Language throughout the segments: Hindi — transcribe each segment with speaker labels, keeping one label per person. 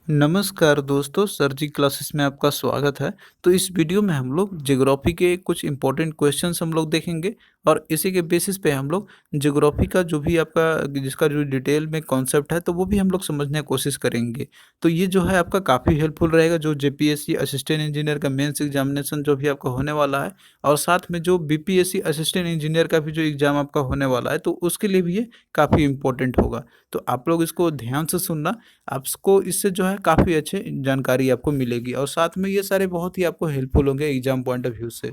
Speaker 1: नमस्कार दोस्तों, सर जी क्लासेस में आपका स्वागत है। तो इस वीडियो में हम लोग ज्योग्राफी के कुछ इंपॉर्टेंट क्वेश्चंस हम लोग देखेंगे और इसी के बेसिस पे हम लोग ज्योग्राफी का जो भी आपका जिसका जो डिटेल में कॉन्सेप्ट है तो वो भी हम लोग समझने की कोशिश करेंगे। तो ये जो है आपका काफ़ी हेल्पफुल रहेगा जो जेपीएससी असिस्टेंट इंजीनियर का मेंस एग्जामिनेशन जो भी आपका होने वाला है और साथ में जो बीपीएससी असिस्टेंट इंजीनियर का भी जो एग्ज़ाम आपका होने वाला है तो उसके लिए भी ये काफ़ी इंपॉर्टेंट होगा। तो आप लोग इसको ध्यान से सुनना, आपको इससे जो है काफ़ी अच्छे जानकारी आपको मिलेगी और साथ में ये सारे बहुत ही आपको हेल्पफुल होंगे एग्जाम पॉइंट ऑफ व्यू से।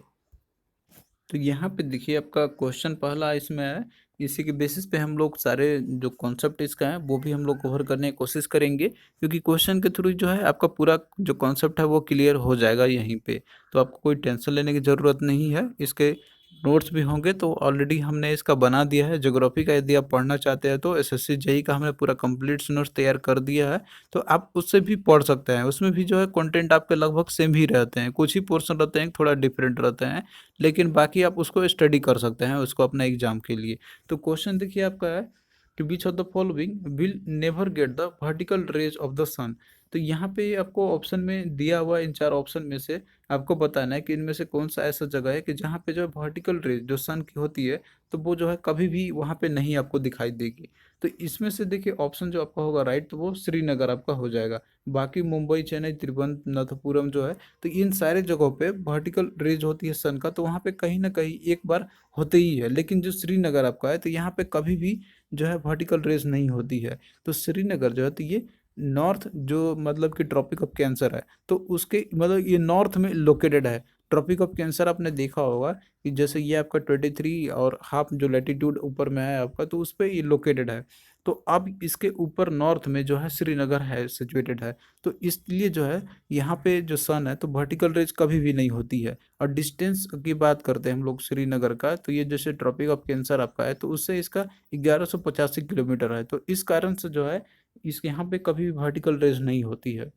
Speaker 1: तो यहाँ पे देखिए आपका क्वेश्चन पहला इसमें है, इसी के बेसिस पे हम लोग सारे जो कॉन्सेप्ट इसका है वो भी हम लोग कवर करने की कोशिश करेंगे, क्योंकि क्वेश्चन के थ्रू जो है आपका पूरा जो कॉन्सेप्ट है वो क्लियर हो जाएगा यहीं पे। तो आपको कोई टेंशन लेने की ज़रूरत नहीं है। इसके नोट्स भी होंगे तो ऑलरेडी हमने इसका बना दिया है। ज्योग्राफी का यदि आप पढ़ना चाहते हैं तो एसएससी जेई का हमने पूरा कंप्लीट नोट्स तैयार कर दिया है। तो आप उससे भी पढ़ सकते हैं। उसमें भी जो है कंटेंट आपके लगभग सेम ही रहते हैं, कुछ ही पोर्शन रहते हैं थोड़ा डिफरेंट रहते हैं, लेकिन बाकी आप उसको स्टडी कर सकते हैं उसको अपना एग्जाम के लिए। तो क्वेश्चन देखिए आपका है कि which of the following will never get the vertical rays of the sun. तो यहाँ पे आपको ऑप्शन में दिया हुआ इन चार ऑप्शन में से आपको बताना है कि इनमें से कौन सा ऐसा जगह है कि जहाँ पे जो है वर्टिकल रेज जो सन की होती है तो वो जो है कभी भी वहाँ पे नहीं आपको दिखाई देगी। तो इसमें से देखिए ऑप्शन जो आपका होगा राइट, तो वो श्रीनगर आपका हो जाएगा। बाकी मुंबई, चेन्नई, तिरुवनंतपुरम जो है, तो इन सारे जगहों पे वर्टिकल रेज होती है सन का, तो वहाँ पे कहीं ना कहीं एक बार होते ही है। लेकिन जो श्रीनगर आपका है तो यहाँ पे कभी भी जो है वर्टिकल रेज नहीं होती है। तो श्रीनगर जो है तो ये नॉर्थ जो मतलब कि ट्रॉपिक ऑफ कैंसर है तो उसके मतलब ये नॉर्थ में लोकेटेड है। ट्रॉपिक ऑफ कैंसर आपने देखा होगा कि जैसे ये आपका 23 और हाफ जो लैटिट्यूड ऊपर में है आपका, तो उस पर ये लोकेटेड है। तो अब इसके ऊपर नॉर्थ में जो है श्रीनगर है सिचुएटेड है। तो इसलिए जो है यहाँ पे जो सन है तो वर्टिकल रेज कभी भी नहीं होती है। और डिस्टेंस की बात करते हैं हम लोग श्रीनगर का, तो ये जैसे ट्रॉपिक ऑफ कैंसर आपका है तो उससे इसका 1185 किलोमीटर है। तो इस कारण से जो है इस यहाँ पे कभी भी वर्टिकल रेज नहीं होती है।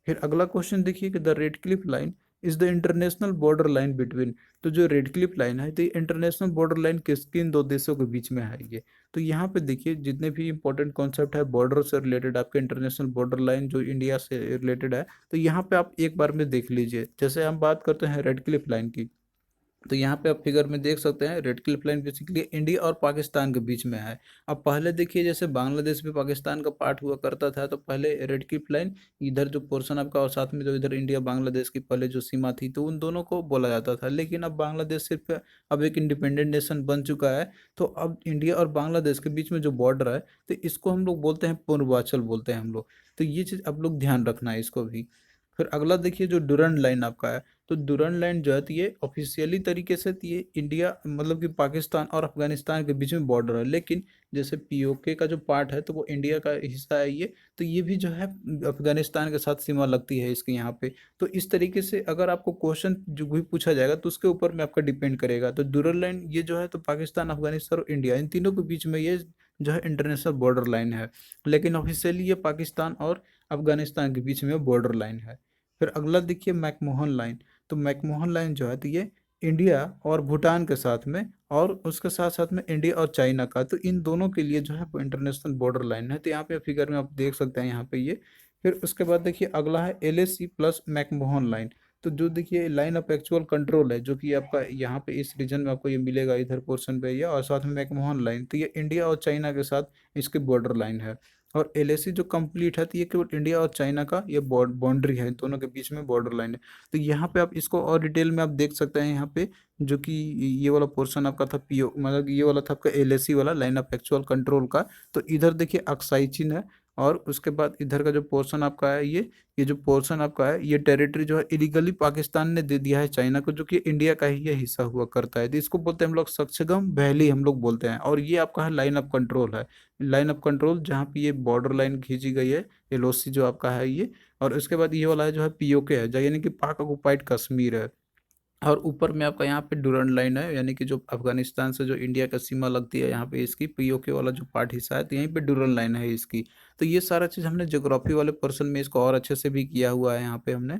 Speaker 1: फिर अगला क्वेश्चन देखिए कि the red Cliff line is the international border line between. तो जो रेड क्लिफ लाइन है तो ये इंटरनेशनल बॉर्डर लाइन किस किन दो देशों के बीच में है ये। तो यहाँ पे देखिए जितने भी इंपॉर्टेंट कॉन्सेप्ट है बॉर्डर से रिलेटेड, आपके इंटरनेशनल बॉर्डर लाइन जो इंडिया से रिलेटेड है, तो यहाँ पे आप एक बार में देख लीजिए। जैसे हम बात करते हैं रेड क्लिफ लाइन की, तो यहाँ पे आप फिगर में देख सकते हैं red Cliff line basically India और पाकिस्तान के बीच में है। अब पहले देखिए जैसे बांग्लादेश भी पाकिस्तान का पार्ट हुआ करता था, तो पहले रेड क्लिफ लाइन इधर जो पोर्शन आपका और साथ में जो इधर इंडिया बांग्लादेश की पहले जो सीमा थी तो उन दोनों को बोला जाता था। लेकिन अब बांग्लादेश सिर्फ अब एक इंडिपेंडेंट नेशन बन चुका है, तो अब इंडिया और बांग्लादेश के बीच में जो बॉर्डर है तो इसको हम लोग बोलते हैं पूर्वांचल बोलते हैं हम लोग। तो ये चीज़ आप लोग ध्यान रखना है इसको भी। फिर अगला देखिए जो डुरंड लाइन आपका है, तो डुरंड लाइन जो है तो ये ऑफिशियली तरीके से तो ये इंडिया मतलब कि पाकिस्तान और अफगानिस्तान के बीच में बॉर्डर है। लेकिन जैसे पीओके का जो पार्ट है तो वो इंडिया का हिस्सा है ये, तो ये भी जो है अफगानिस्तान के साथ सीमा लगती है इसके यहाँ पे। तो इस तरीके से अगर आपको क्वेश्चन जो भी पूछा जाएगा तो उसके ऊपर में आपका डिपेंड करेगा। तो डुरंड लाइन ये जो है तो पाकिस्तान, अफगानिस्तान और इंडिया इन तीनों के बीच में ये जो है इंटरनेशनल बॉर्डर लाइन है। लेकिन ऑफिशियली ये पाकिस्तान और अफगानिस्तान के बीच में बॉर्डर लाइन है। फिर अगला देखिए मैकमोहन लाइन। तो मैकमोहन लाइन जो है तो ये इंडिया और भूटान के साथ में और उसके साथ साथ में इंडिया और चाइना का, तो इन दोनों के लिए जो है वो इंटरनेशनल बॉर्डर लाइन है। तो यहाँ पे फिगर में आप देख सकते हैं यहाँ पे ये। फिर उसके बाद देखिए अगला है एलएसी प्लस मैकमोहन लाइन। तो जो देखिए लाइन ऑफ एक्चुअल कंट्रोल है जो कि आपका यहाँ पे इस रीजन में आपको ये मिलेगा इधर पोर्शन पे ये, और साथ में मैकमोहन लाइन, तो ये इंडिया और चाइना के साथ इसकी बॉर्डर लाइन है। और एलएसी जो कंप्लीट है तो ये केवल इंडिया और चाइना का ये बाउंड्री है, दोनों के बीच में बॉर्डर लाइन है। तो यहाँ पे आप इसको और डिटेल में आप देख सकते हैं यहाँ पे, जो कि ये वाला पोर्शन आपका था पीओ मतलब ये वाला था आपका एलएसी वाला लाइन ऑफ एक्चुअल कंट्रोल का। तो इधर देखिए अक्साई चीन है, और उसके बाद इधर का जो पोर्शन आपका है ये जो पोर्शन आपका है ये टेरिटरी जो है इलीगली पाकिस्तान ने दे दिया है चाइना को, जो कि इंडिया का ही ये हिस्सा हुआ करता है। तो इसको बोलते हैं हम लोग सक्सगम वैली हम लोग बोलते हैं, और ये आपका है लाइन ऑफ कंट्रोल है। लाइन ऑफ कंट्रोल जहाँ पे ये बॉर्डर लाइन खींची गई है, एलओसी जो आपका है ये। और उसके बाद ये वाला है जो है पीओके है, जो यानी कि पाक ऑक्युपाइड कश्मीर है। और ऊपर में आपका यहाँ पे डुरंड लाइन है, यानी कि जो अफगानिस्तान से जो इंडिया का सीमा लगती है यहाँ पे इसकी पीओके वाला जो पार्ट हिस्सा है तो यहीं पे डुरंड लाइन है इसकी। तो ये सारा चीज़ हमने ज्योग्राफी वाले पर्सन में इसको और अच्छे से भी किया हुआ है यहाँ पे हमने।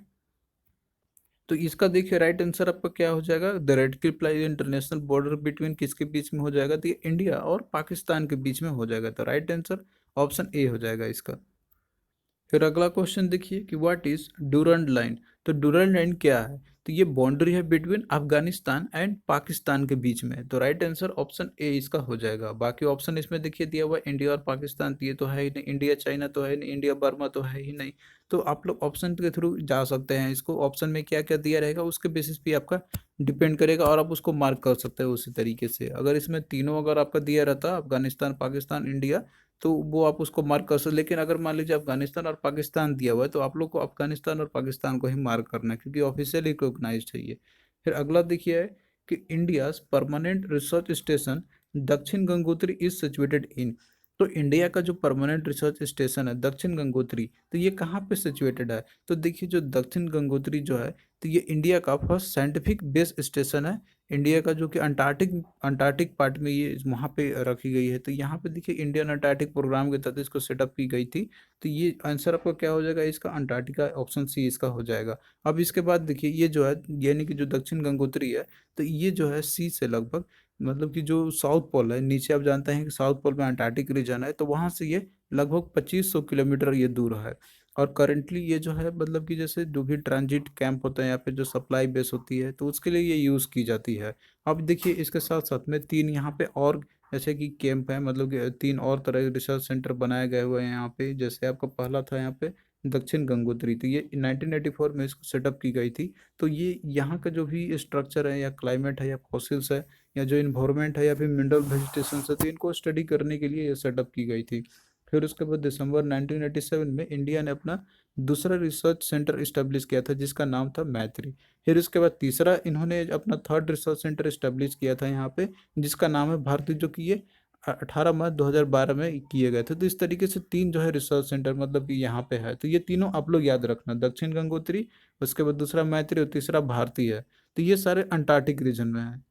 Speaker 1: तो इसका देखिए राइट आंसर आपका क्या हो जाएगा, the red Cliff line international border between किसके बीच में हो जाएगा, तो ये इंडिया और पाकिस्तान के बीच में हो जाएगा। तो राइट आंसर ऑप्शन ए हो जाएगा इसका। फिर अगला क्वेश्चन देखिए कि व्हाट इज डूरंड लाइन। तो डूरंड लाइन क्या है? तो ये बाउंड्री है बिटवीन अफगानिस्तान एंड पाकिस्तान के बीच में। तो राइट आंसर ऑप्शन ए इसका हो जाएगा। बाकी ऑप्शन इसमें देखिए दिया हुआ है इंडिया और पाकिस्तान, तो ये तो है ही नहीं। इंडिया चाइना तो है नहीं, इंडिया बर्मा तो है ही नहीं। तो आप लोग ऑप्शन के थ्रू जा सकते हैं। इसको ऑप्शन में क्या क्या दिया रहेगा उसके बेसिस पे आपका डिपेंड करेगा, और आप उसको मार्क कर सकते हैं उसी तरीके से। अगर इसमें तीनों अगर आपका दिया रहता अफगानिस्तान, पाकिस्तान, इंडिया, तो वो आप उसको मार्क कर सकते। लेकिन अगर मान लीजिए अफगानिस्तान और पाकिस्तान दिया हुआ है तो आप लोग को अफगानिस्तान और पाकिस्तान को ही मार्क करना है, क्योंकि ऑफिशियली रिकॉग्नाइज्ड है ये। फिर अगला देखिए है कि इंडिया परमानेंट रिसर्च स्टेशन दक्षिण गंगोत्री इज सिचुएटेड इन। तो इंडिया का जो परमानेंट रिसर्च स्टेशन है दक्षिण गंगोत्री, तो ये कहाँ पे सिचुएटेड है? तो देखिए जो दक्षिण गंगोत्री जो है, तो ये इंडिया का फर्स्ट साइंटिफिक बेस स्टेशन है। इंडिया का जो कि अंटार्कटिक अंटार्कटिक पार्ट में ये वहाँ पे रखी गई है। तो यहाँ पे देखिए इंडियन अंटार्कटिक प्रोग्राम के तहत इसको सेटअप की गई थी। तो ये आंसर आपका क्या हो जाएगा इसका? अंटार्कटिका, ऑप्शन सी इसका हो जाएगा। अब इसके बाद देखिए ये जो है, यानी कि जो दक्षिण गंगोत्री है, तो ये जो है सी से लगभग, मतलब कि जो साउथ पोल है नीचे, आप जानते हैं कि साउथ पोल में अंटार्कटिक रीजन है, तो वहाँ से ये लगभग 2500 किलोमीटर ये दूर है। और करंटली ये जो है, मतलब कि जैसे जो भी ट्रांजिट कैंप होता है या फिर जो सप्लाई बेस होती है, तो उसके लिए ये यूज़ की जाती है। अब देखिए इसके साथ साथ में तीन यहाँ पे और जैसे कि कैंप है, मतलब कि तीन और तरह के रिसर्च सेंटर बनाए गए हुए हैं यहाँ पे। जैसे आपका पहला था यहाँ पे दक्षिण गंगोत्री, तो ये 1984 में इसको सेटअप की गई थी। तो ये यहाँ का जो भी स्ट्रक्चर है या क्लाइमेट है या फॉसिल्स है या जो इन्वायरमेंट है या फिर मिनरल वेजिटेशन है, तो इनको स्टडी करने के लिए ये सेटअप की गई थी। फिर उसके बाद दिसंबर 1987 में इंडिया ने अपना दूसरा रिसर्च सेंटर इस्टेब्लिश किया था जिसका नाम था मैत्री। फिर उसके बाद तीसरा इन्होंने अपना थर्ड रिसर्च सेंटर इस्टेब्लिश किया था यहाँ पे, जिसका नाम है भारती, जो कि ये 18 मार्च 2012 में किए गए थे। तो इस तरीके से तीन जो है रिसर्च सेंटर मतलब कि यहाँ पे है। तो ये तीनों आप लोग याद रखना, दक्षिण गंगोत्री, उसके बाद दूसरा मैत्री और तीसरा भारती है। तो ये सारे अंटार्कटिक रीजन में है।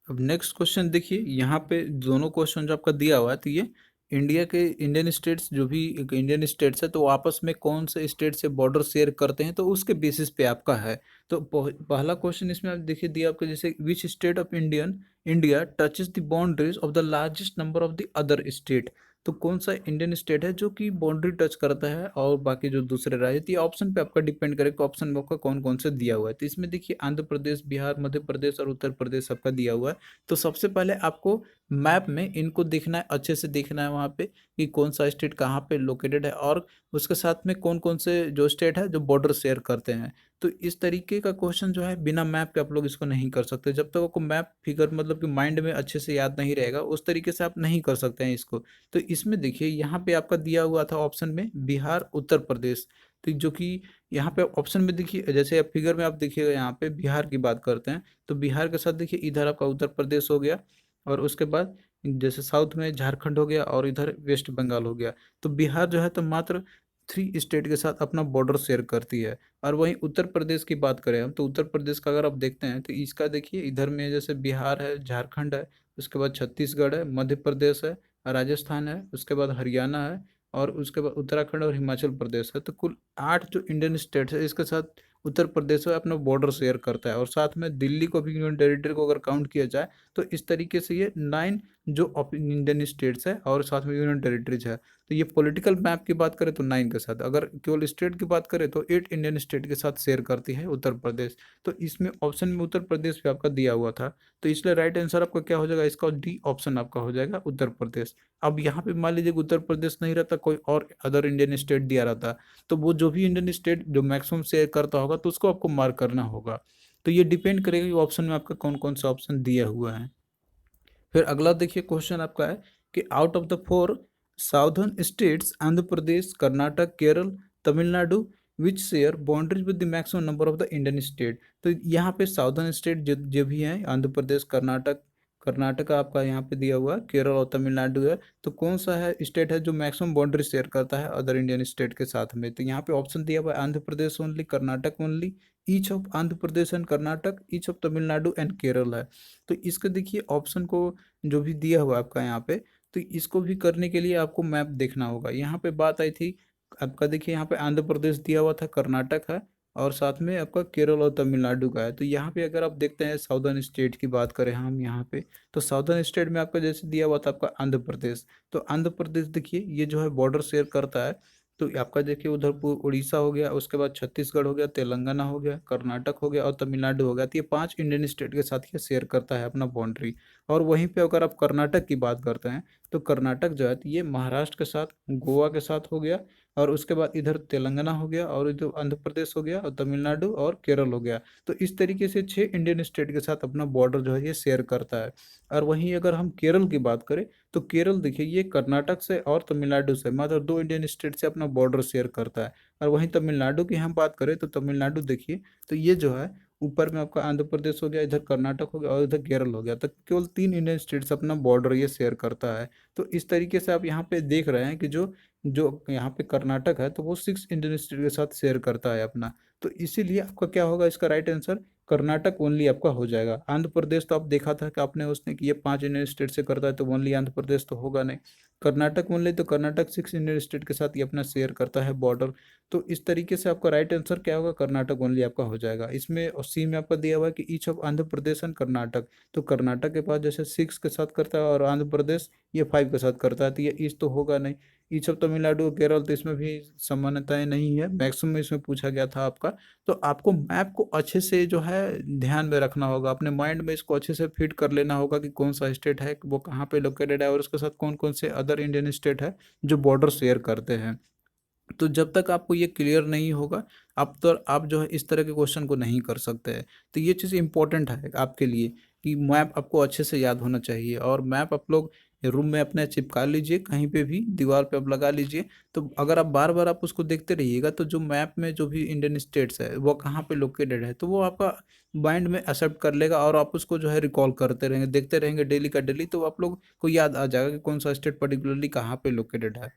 Speaker 1: अब नेक्स्ट क्वेश्चन देखिए, यहाँ पे दोनों क्वेश्चन जो आपका दिया हुआ है, तो ये इंडिया के इंडियन स्टेट्स, जो भी इंडियन स्टेट्स है, तो वो आपस में कौन से स्टेट से बॉर्डर शेयर करते हैं, तो उसके बेसिस पे आपका है। तो पहला क्वेश्चन इसमें आप देखिए दिया आपका, जैसे which state of India touches the boundaries of the largest number of the other state. तो कौन सा इंडियन स्टेट है जो कि बाउंड्री टच करता है और बाकी जो दूसरे राज्य, तो ये ऑप्शन पे आपका डिपेंड करेगा ऑप्शन में आपका कौन कौन से दिया हुआ है। तो इसमें देखिए आंध्र प्रदेश, बिहार, मध्य प्रदेश और उत्तर प्रदेश आपका दिया हुआ है। तो सबसे पहले आपको मैप में इनको देखना है, अच्छे से देखना है वहाँ पे कि कौन सा स्टेट कहाँ पे लोकेटेड है, और उसके साथ में कौन कौन से जो स्टेट है जो बॉर्डर शेयर करते हैं। तो इस तरीके का क्वेश्चन जो है बिना मैप के आप लोग इसको नहीं कर सकते। जब तक आपको मैप फिगर मतलब कि माइंड में अच्छे से याद नहीं रहेगा, उस तरीके से आप नहीं कर सकते हैं इसको। तो इसमें देखिए यहाँ पे आपका दिया हुआ था ऑप्शन में बिहार, उत्तर प्रदेश। तो जो कि यहाँ पे ऑप्शन में देखिए, जैसे आप फिगर में आप देखिएगा यहाँ पे बिहार की बात करते हैं, तो बिहार के साथ देखिए इधर आपका उत्तर प्रदेश हो गया, और उसके बाद जैसे साउथ में झारखंड हो गया, और इधर वेस्ट बंगाल हो गया। तो बिहार जो है तो मात्र 3 स्टेट के साथ अपना बॉर्डर शेयर करती है। और वहीं उत्तर प्रदेश की बात करें हम, तो उत्तर प्रदेश का अगर आप देखते हैं तो इसका देखिए इधर में जैसे बिहार है, झारखंड है, उसके बाद छत्तीसगढ़ है, मध्य प्रदेश है, राजस्थान है, उसके बाद हरियाणा है, और उसके बाद उत्तराखंड और हिमाचल प्रदेश है। तो कुल 8 जो इंडियन स्टेट्स है, इसके साथ उत्तर प्रदेश है अपना बॉर्डर शेयर करता है। और साथ में दिल्ली को भी, यूनियन टेरिटरी को अगर काउंट किया जाए, तो इस तरीके से ये 9 जो इंडियन स्टेट्स है और साथ में यूनियन टेरिटरीज है। तो ये पॉलिटिकल मैप की बात करें तो 9 के साथ, अगर केवल स्टेट की बात करें तो 8 इंडियन स्टेट के साथ शेयर करती है उत्तर प्रदेश। तो इसमें ऑप्शन में उत्तर प्रदेश भी आपका दिया हुआ था, तो इसलिए राइट आंसर आपका क्या हो जाएगा इसका? डी ऑप्शन आपका हो जाएगा, उत्तर प्रदेश। अब यहाँ पे मान लीजिए उत्तर प्रदेश नहीं रहता, कोई और अदर इंडियन स्टेट दिया रहता, तो वो जो भी इंडियन स्टेट जो मैक्सिमम शेयर करता होगा, तो उसको आपको मार्क करना होगा। तो ये डिपेंड करेगा कि ऑप्शन में आपका कौन कौन सा ऑप्शन दिया हुआ है। फिर अगला देखिए क्वेश्चन आपका है कि out of the four southern states Andhra Pradesh, Karnataka, Kerala, Tamil Nadu, which share boundaries with the maximum number of the Indian state. तो यहाँ पे साउथर्न स्टेट जो जो भी हैं, आंध्र प्रदेश, कर्नाटक, कर्नाटक आपका यहाँ पे दिया हुआ है, केरल और तमिलनाडु है। तो कौन सा है स्टेट है जो मैक्सिमम बाउंड्री शेयर करता है अदर इंडियन स्टेट के साथ में? तो यहाँ पे ऑप्शन दिया हुआ है Andhra Pradesh only, Karnataka only, each of Andhra Pradesh and Karnataka, each of Tamil Nadu and Kerala है। तो इसका देखिए ऑप्शन को जो भी दिया हुआ है आपका यहाँ पे, तो इसको भी करने के लिए आपको मैप देखना होगा। यहाँ पे बात आई थी आपका, देखिए यहाँ पे आंध्र प्रदेश दिया हुआ था, कर्नाटक है, और साथ में आपका केरल और तमिलनाडु का है। तो यहाँ पे अगर आप देखते हैं साउदर्न स्टेट की बात करें हम यहाँ पे, तो साउदर्न स्टेट में आपका जैसे दिया हुआ था आपका आंध्र प्रदेश। तो आंध्र प्रदेश देखिए ये जो है बॉर्डर शेयर करता है तो आपका देखिए उधर उड़ीसा हो गया, उसके बाद छत्तीसगढ़ हो गया, तेलंगाना हो गया, कर्नाटक हो गया और तमिलनाडु हो गया। तो ये 5 इंडियन स्टेट के साथ ये शेयर करता है अपना बाउंड्री। और वहीं पे अगर आप कर्नाटक की बात करते हैं तो कर्नाटक जो है तो ये महाराष्ट्र के साथ, गोवा के साथ हो गया, और उसके बाद इधर तेलंगाना हो गया, और इधर आंध्र प्रदेश हो गया, और तमिलनाडु और केरल हो गया। तो इस तरीके से 6 इंडियन स्टेट के साथ अपना बॉर्डर जो है ये शेयर करता है। और वहीं अगर हम केरल की बात करें तो केरल देखिए ये कर्नाटक से और तमिलनाडु से मात्र 2 इंडियन स्टेट से अपना बॉर्डर शेयर करता है। और वहीं तमिलनाडु की हम बात करें तो तमिलनाडु देखिए तो ये जो है ऊपर में आपका आंध्र प्रदेश हो गया, इधर कर्नाटक हो गया और इधर केरल हो गया। तो केवल 3 इंडियन स्टेट्स अपना बॉर्डर ये शेयर करता है। तो इस तरीके से आप यहाँ पे देख रहे हैं कि जो जो यहाँ पे कर्नाटक है तो वो 6 इंडियन स्टेट के साथ शेयर करता है अपना। तो इसीलिए आपका क्या होगा, इसका राइट आंसर कर्नाटक ओनली आपका हो जाएगा। आंध्र प्रदेश तो आप देखा था कि आपने उसने कि ये 5 इंडियन स्टेट से करता है तो ओनली आंध्र प्रदेश तो होगा नहीं। कर्नाटक ओनली, तो कर्नाटक 6 इंडियन स्टेट के साथ ये अपना शेयर करता है बॉर्डर। तो इस तरीके से आपका राइट आंसर क्या होगा, कर्नाटक ओनली आपका हो जाएगा। इसमें और सी में आपका दिया हुआ है कि each of Andhra Pradesh and Karnataka. तो कर्नाटक के पास जैसे 6 के साथ करता है और आंध्र प्रदेश ये 5 के साथ करता है, तो ये ईच तो होगा नहीं। ईच ऑफ तमिलनाडु और केरल, तो इसमें भी समानताएं नहीं है, मैक्सिमम इसमें पूछा गया था आपका। तो आपको मैप को अच्छे से जो है ध्यान में रखना होगा, अपने माइंड में इसको अच्छे से फिट कर लेना होगा कि कौन सा स्टेट है वो कहाँ पे लोकेटेड है और उसके साथ कौन कौन से अदर इंडियन स्टेट है जो बॉर्डर शेयर करते हैं। तो जब तक आपको ये क्लियर नहीं होगा आप जो है इस तरह के क्वेश्चन को नहीं कर सकते हैं। तो ये चीज़ इंपॉर्टेंट है आपके लिए कि मैप आपको अच्छे से याद होना चाहिए। और मैप आप लोग रूम में अपने चिपका लीजिए, कहीं पे भी दीवार पे आप लगा लीजिए। तो अगर आप बार बार आप उसको देखते रहिएगा तो जो मैप में जो भी इंडियन स्टेट्स है वो कहाँ पे लोकेटेड है तो वो आपका माइंड में एक्सेप्ट कर लेगा, और आप उसको जो है रिकॉल करते रहेंगे, देखते रहेंगे डेली का डेली, तो आप लोग को याद आ जाएगा कि कौन सा स्टेट पर्टिकुलरली कहाँ पे लोकेटेड है।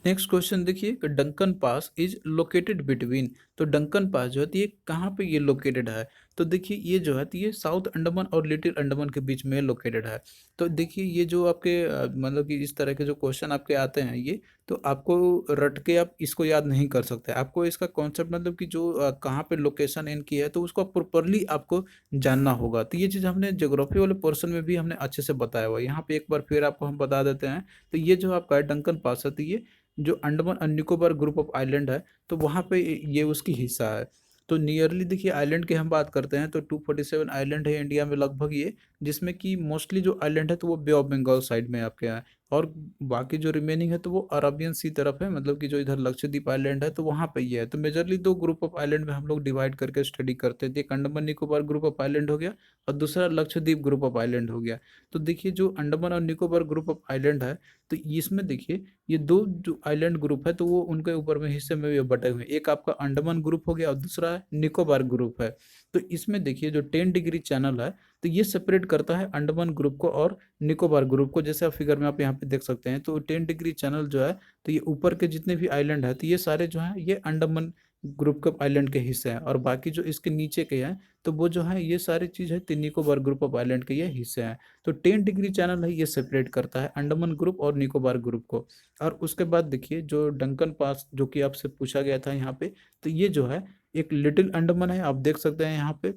Speaker 1: नेक्स्ट क्वेश्चन देखिए कि Duncan pass is located between. तो डंकन पास जो है तो ये कहाँ पे ये लोकेटेड है। तो देखिए ये जो है तो ये साउथ अंडमान और लिटिल अंडमान के बीच में लोकेटेड है। तो देखिए ये जो आपके मतलब कि इस तरह के जो क्वेश्चन आपके आते हैं ये, तो आपको रट के आप इसको याद नहीं कर सकते। आपको इसका कॉन्सेप्ट मतलब कि जो कहाँ पे लोकेशन इनकी है तो उसको प्रॉपरली आपको जानना होगा। तो ये चीज़ हमने ज्योग्राफी वाले पोर्शन में भी हमने अच्छे से बताया हुआ है, यहाँ पे एक बार फिर आपको हम बता देते हैं। तो ये जो आपका है डंकन पास है तो ये जो अंडमान और निकोबार ग्रुप ऑफ आइलैंड है तो वहाँ पे ये उसकी हिस्सा है। तो नियरली देखिए आइलैंड की हम बात करते हैं तो 247 आइलैंड है इंडिया में लगभग ये, जिसमें कि मोस्टली जो आइलैंड है तो वो बे ऑफ बंगाल साइड में आपके यहाँ है। और बाकी जो रिमेनिंग है तो वो अरबियन सी तरफ है, मतलब कि जो इधर लक्षद्वीप आइलैंड है तो वहाँ पे ये है। तो मेजरली 2 ग्रुप ऑफ आइलैंड में हम लोग डिवाइड करके स्टडी करते थे, एक Andaman Nicobar group of island हो गया और दूसरा लक्षद्वीप ग्रुप ऑफ आइलैंड हो गया। तो देखिए जो अंडमान और निकोबार ग्रुप ऑफ आइलैंड है तो इसमें देखिए ये 2 जो आइलैंड ग्रुप है तो वो उनके ऊपर में हिस्से में भी बटे हुए हैं। एक आपका अंडमान ग्रुप हो गया और दूसरा है निकोबार ग्रुप है। तो इसमें देखिए जो 10 डिग्री चैनल है तो ये सेपरेट करता है अंडमान ग्रुप को और निकोबार ग्रुप को। जैसे आप फिगर में आप यहाँ पे देख सकते हैं तो 10 डिग्री चैनल जो है तो ये ऊपर के जितने भी आइलैंड है तो ये सारे जो है ये अंडमान ग्रुप के आइलैंड के हिस्से हैं, और बाकी जो इसके नीचे के हैं तो वो जो है ये सारी चीज़ है निकोबार ग्रुप ऑफ आइलैंड के ये हिस्से हैं। तो 10 डिग्री चैनल है ये सेपरेट करता है अंडमान ग्रुप और निकोबार ग्रुप को। और उसके बाद देखिए जो डंकन पास जो कि आपसे पूछा गया था यहाँ पे, तो ये जो है एक लिटिल अंडमान है, आप देख सकते हैं यहाँ पे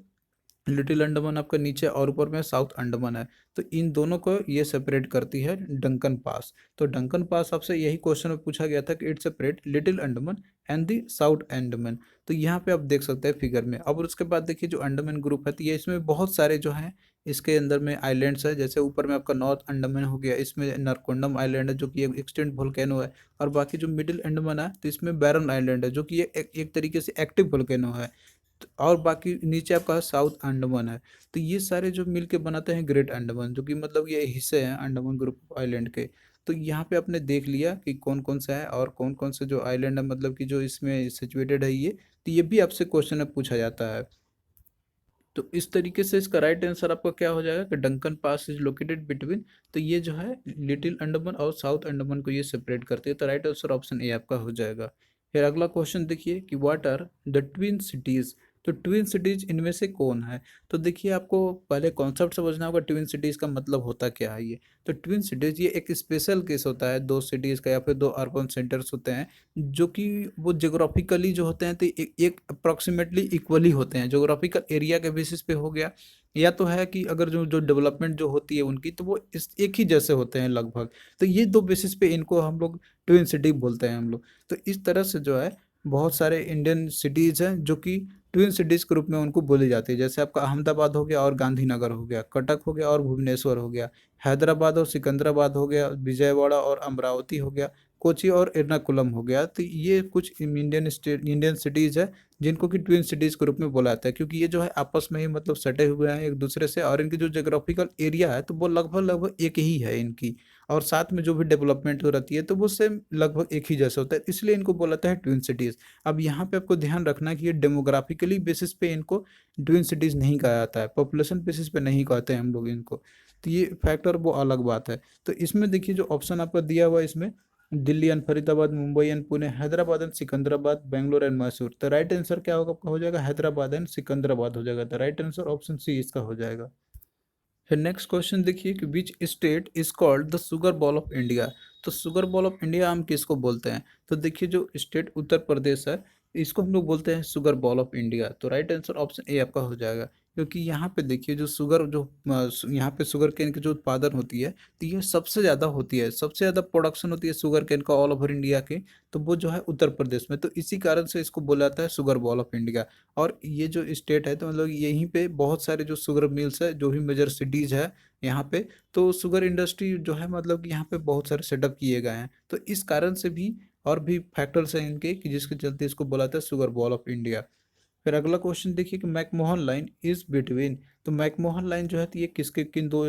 Speaker 1: लिटिल अंडमान आपका नीचे और ऊपर में साउथ अंडमान है। तो इन दोनों को ये सेपरेट करती है डंकन पास। तो डंकन पास आपसे यही क्वेश्चन में पूछा गया था कि it separate little Andaman and the south Andaman. तो यहाँ पे आप देख सकते हैं फिगर में। अब उसके बाद देखिए जो अंडमान ग्रुप है तो ये इसमें बहुत सारे जो हैं इसके अंदर में आइलैंड्स है। जैसे ऊपर में आपका नॉर्थ अंडमान हो गया, इसमें नरकोंडम आइलैंड है जो कि एक एक्सटेंट वोल्केनो है। और बाकी जो मिडिल अंडमान है तो इसमें बैरन आइलैंड है जो कि एक तरीके से एक्टिव वोल्केनो है। और बाकी नीचे आपका साउथ अंडमान है। तो ये सारे जो मिल के बनाते हैं ग्रेट अंडमान, जो कि मतलब ये हिस्से हैं अंडमान ग्रुप ऑफ आइलैंड के। तो यहाँ पे आपने देख लिया कि कौन कौन सा है और कौन कौन से जो आइलैंड है मतलब कि जो इसमें सिचुएटेड है ये, तो ये भी आपसे क्वेश्चन में पूछा जाता है। तो इस तरीके से इसका राइट आंसर आपका क्या हो जाएगा कि Duncan pass is located between. तो ये जो है लिटिल अंडमान और साउथ अंडमान को ये सेपरेट करते हैं। तो राइट आंसर ऑप्शन ए आपका हो जाएगा। फिर अगला क्वेश्चन देखिए कि what are the twin cities तो ट्विन सिटीज इनमें से कौन है? तो देखिए आपको पहले कॉन्सेप्ट समझना होगा ट्विन सिटीज का मतलब होता क्या है ये। तो ट्विन सिटीज ये एक स्पेशल केस होता है दो सिटीज का या फिर दो अर्बन सेंटर्स होते हैं जो कि वो ज्योग्राफिकली जो होते हैं तो एक अप्रोक्सीमेटली इक्वली होते हैं, ज्योग्राफिकल एरिया के बेसिस पे हो गया, या तो है कि अगर जो जो डेवलपमेंट जो होती है उनकी तो वो इस एक ही जैसे होते हैं लगभग। तो ये दो बेसिस पे इनको हम लोग ट्विन सिटी बोलते हैं हम लोग। तो इस तरह से जो है बहुत सारे इंडियन सिटीज़ हैं जो कि ट्विन सिटीज़ के रूप में उनको बोली जाती है। जैसे आपका अहमदाबाद हो गया और गांधीनगर हो गया, कटक हो गया और भुवनेश्वर हो गया, हैदराबाद और सिकंदराबाद हो गया, विजयवाड़ा और अमरावती हो गया, कोची और एर्नाकुलम हो गया। तो ये कुछ इंडियन सिटीज़ है जिनको कि ट्विन सिटीज़ के रूप में बोला जाता है, क्योंकि ये जो है आपस में ही मतलब सटे हुए हैं एक दूसरे से, और इनकी जो ज्योग्राफिकल एरिया है तो वो लगभग लगभग एक ही है इनकी, और साथ में जो भी डेवलपमेंट हो रहती है तो वो सेम लगभग एक ही जैसा होता है, इसलिए इनको बोला जाता है ट्विन सिटीज़। अब यहाँ पे आपको ध्यान रखना है कि ये डेमोग्राफिकली बेसिस पे इनको ट्विन सिटीज़ नहीं कहा जाता है, पॉपुलेशन बेसिस पे नहीं कहते हैं हम लोग इनको। तो ये फैक्टर वो अलग बात है। तो इसमें देखिए जो ऑप्शन आपका दिया हुआ है इसमें, Delhi and Faridabad, Mumbai and Pune, Hyderabad and Secunderabad, Bangalore and Mysore. तो राइट आंसर क्या होगा आपका? हो जाएगा हैदराबाद एंड सिकंदराबाद हो जाएगा। तो राइट आंसर ऑप्शन सी इसका हो जाएगा। फिर नेक्स्ट क्वेश्चन देखिए कि which state is called the sugar ball of India. तो शुगर बॉल ऑफ इंडिया हम किसको बोलते हैं? तो देखिए जो स्टेट उत्तर प्रदेश है इसको हम लोग बोलते हैं शुगर बॉल ऑफ इंडिया। तो राइट आंसर ऑप्शन ए आपका हो जाएगा, क्योंकि यहाँ पे देखिए जो शुगर जो यहाँ पे शुगर केन की जो उत्पादन होती है तो ये सबसे ज़्यादा होती है, सबसे ज़्यादा प्रोडक्शन होती है शुगर केन का ऑल ओवर इंडिया के, तो वो जो है उत्तर प्रदेश में। तो इसी कारण से इसको बोला जाता है शुगर बॉल ऑफ इंडिया। और ये जो स्टेट है तो मतलब यहीं पे बहुत सारे जो शुगर मिल्स है, जो भी मेजर सिटीज़ है यहाँ पे, तो शुगर इंडस्ट्री जो है मतलब कि यहाँ पे बहुत सारे सेटअप किए गए हैं। तो इस कारण से भी और भी फैक्टर्स हैं इनके कि जिसके चलते इसको बोला जाता है शुगर बॉल ऑफ इंडिया। फिर अगला क्वेश्चन देखिए कि मैकमोहन लाइन इज बिटवीन। तो मैकमोहन लाइन जो है तो ये किसके किन दो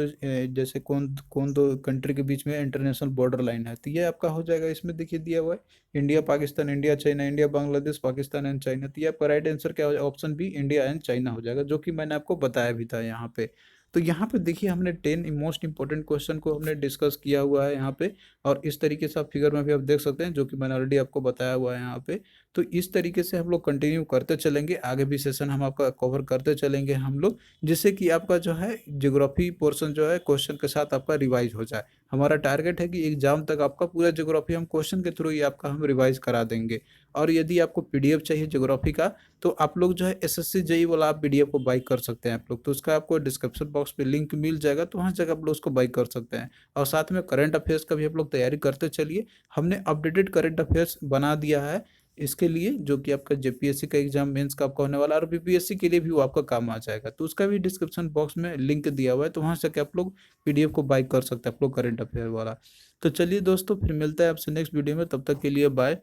Speaker 1: जैसे कौन कौन दो कंट्री के बीच में इंटरनेशनल बॉर्डर लाइन है? तो ये आपका हो जाएगा, इसमें देखिए दिया हुआ है India Pakistan, India China, India Bangladesh, Pakistan and China. तो ये आपका राइट आंसर क्या हो जाएगा? Option B India and China हो जाएगा, जो कि मैंने आपको बताया भी था यहाँ पे। तो यहाँ पे देखिए हमने 10 मोस्ट इंपॉर्टेंट क्वेश्चन को हमने डिस्कस किया हुआ है यहाँ पे, और इस तरीके से आप फिगर में भी आप देख सकते हैं जो कि मैंने ऑलरेडी आपको बताया हुआ है यहाँ पे। तो इस तरीके से हम लोग कंटिन्यू करते चलेंगे, आगे भी सेशन हम आपका कवर करते चलेंगे हम लोग, जिससे कि आपका जो है ज्योग्राफी पोर्शन जो है क्वेश्चन के साथ आपका रिवाइज हो जाए। हमारा टारगेट है कि एग्जाम तक आपका पूरा ज्योग्राफी हम क्वेश्चन के थ्रू ही आपका हम रिवाइज करा देंगे। और यदि आपको पीडीएफ चाहिए ज्योग्राफी का तो आप लोग जो है एसएससी जेई वाला आप पीडीएफ को बाई कर सकते हैं आप लोग, तो उसका आपको डिस्क्रिप्शन बॉक्स पे लिंक मिल जाएगा, तो वहाँ से आप लोग उसको बाई कर सकते हैं। और साथ में करंट अफेयर्स का भी आप लोग तैयारी करते चलिए। हमने अपडेटेड करंट अफेयर्स बना दिया है इसके लिए, जो कि आपका जेपीएससी का एग्जाम मेंस का आपका होने वाला है, और बीपीएससी के लिए भी वो आपका काम आ जाएगा। तो उसका भी डिस्क्रिप्शन बॉक्स में लिंक दिया हुआ है, तो वहाँ से आप लोग पीडीएफ को बाई कर सकते हैं आप लोग करंट अफेयर वाला। तो चलिए दोस्तों फिर मिलता है आपसे नेक्स्ट वीडियो में, तब तक के लिए बाय।